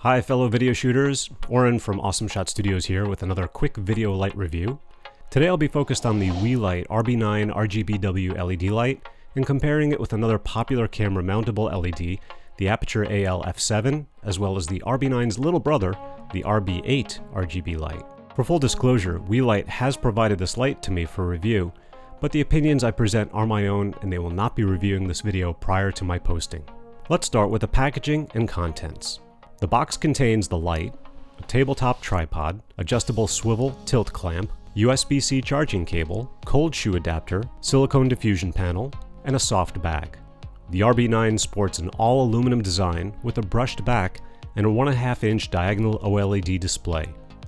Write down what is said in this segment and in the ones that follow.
Hi fellow video shooters, Oren from Awesome Shot Studios here with another quick video light review. Today I'll be focused on the Weeylite RB9 RGBWW LED light and comparing it with another popular camera mountable LED, the Aperture AL F7, as well as the RB9's little brother, the RB8 RGB light. For full disclosure, Weeylite has provided this light to me for review, but the opinions I present are my own and they will not be reviewing this video prior to my posting. Let's start with the packaging and contents. The box contains the light, a tabletop tripod, adjustable swivel tilt clamp, USB-C charging cable, cold shoe adapter, silicone diffusion panel, and a soft bag. The RB9 sports an all-aluminum design with a brushed back and a 1.5-inch diagonal OLED display.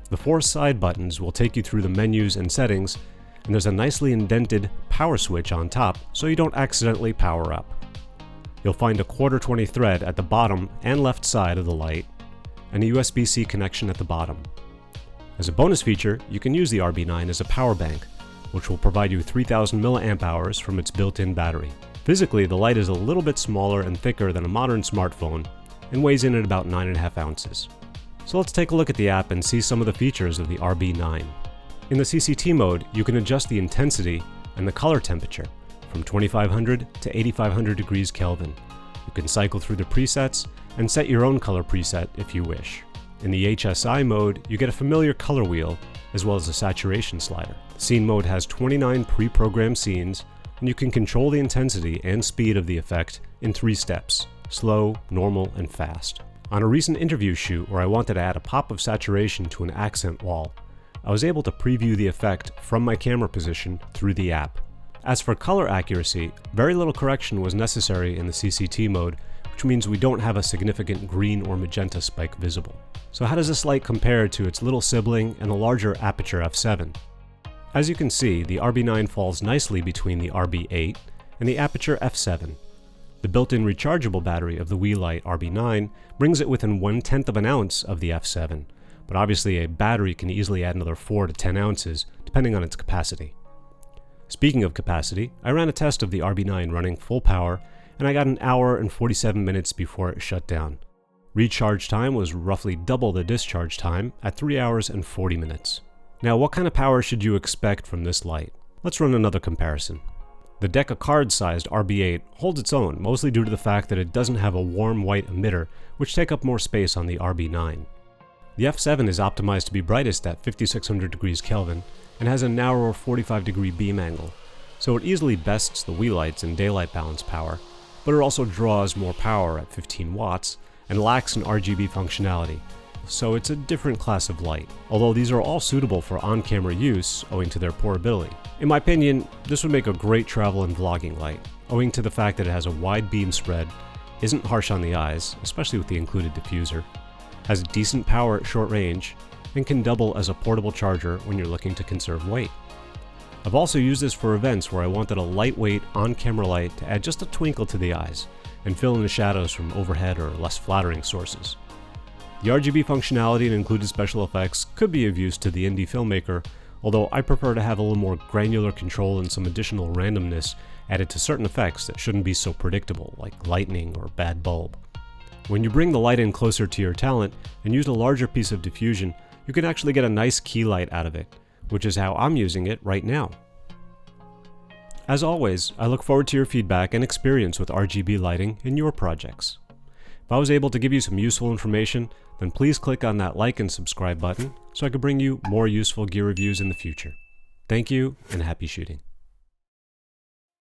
The 4 side buttons will take you through the menus and settings, and there's a nicely indented power switch on top so you don't accidentally power up. You'll find a 1/4-20 thread at the bottom and left side of the light, and a USB-C connection at the bottom. As a bonus feature, you can use the RB9 as a power bank, which will provide you 3000 mAh from its built-in battery. Physically, the light is a little bit smaller and thicker than a modern smartphone, and weighs in at about 9.5 ounces. So let's take a look at the app and see some of the features of the RB9. In the CCT mode, you can adjust the intensity and the color temperature from 2500 to 8500 degrees Kelvin. You can cycle through the presets and set your own color preset if you wish. In the HSI mode, you get a familiar color wheel as well as a saturation slider. The scene mode has 29 pre-programmed scenes, and you can control the intensity and speed of the effect in 3 steps: slow, normal, and fast. On a recent interview shoot where I wanted to add a pop of saturation to an accent wall, I was able to preview the effect from my camera position through the app. As for color accuracy, very little correction was necessary in the CCT mode, which means we don't have a significant green or magenta spike visible. So how does this light compare to its little sibling and the larger Aperture F7? As you can see, the RB9 falls nicely between the RB8 and the Aperture F7. The built-in rechargeable battery of the Weeylite RB9 brings it within 1/10 of an ounce of the F7, but obviously a battery can easily add another 4 to 10 ounces, depending on its capacity. Speaking of capacity, I ran a test of the RB9 running full power, and I got an hour and 47 minutes before it shut down. Recharge time was roughly double the discharge time at 3 hours and 40 minutes. Now, what kind of power should you expect from this light? Let's run another comparison. The deck of cards sized RB8 holds its own, mostly due to the fact that it doesn't have a warm white emitter, which take up more space on the RB9. The F7 is optimized to be brightest at 5600 degrees Kelvin and has a narrower 45-degree beam angle, so it easily bests the Weeylites in daylight balance power, but it also draws more power at 15 watts and lacks an RGB functionality, so it's a different class of light, although these are all suitable for on-camera use owing to their portability. In my opinion, this would make a great travel and vlogging light, owing to the fact that it has a wide beam spread, isn't harsh on the eyes, especially with the included diffuser, has decent power at short range, and can double as a portable charger when you're looking to conserve weight. I've also used this for events where I wanted a lightweight on-camera light to add just a twinkle to the eyes and fill in the shadows from overhead or less flattering sources. The RGB functionality and included special effects could be of use to the indie filmmaker, although I prefer to have a little more granular control and some additional randomness added to certain effects that shouldn't be so predictable, like lightning or bad bulb. When you bring the light in closer to your talent and use a larger piece of diffusion, you can actually get a nice key light out of it, which is how I'm using it right now. As always, I look forward to your feedback and experience with RGB lighting in your projects. If I was able to give you some useful information, then please click on that like and subscribe button so I can bring you more useful gear reviews in the future. Thank you and happy shooting.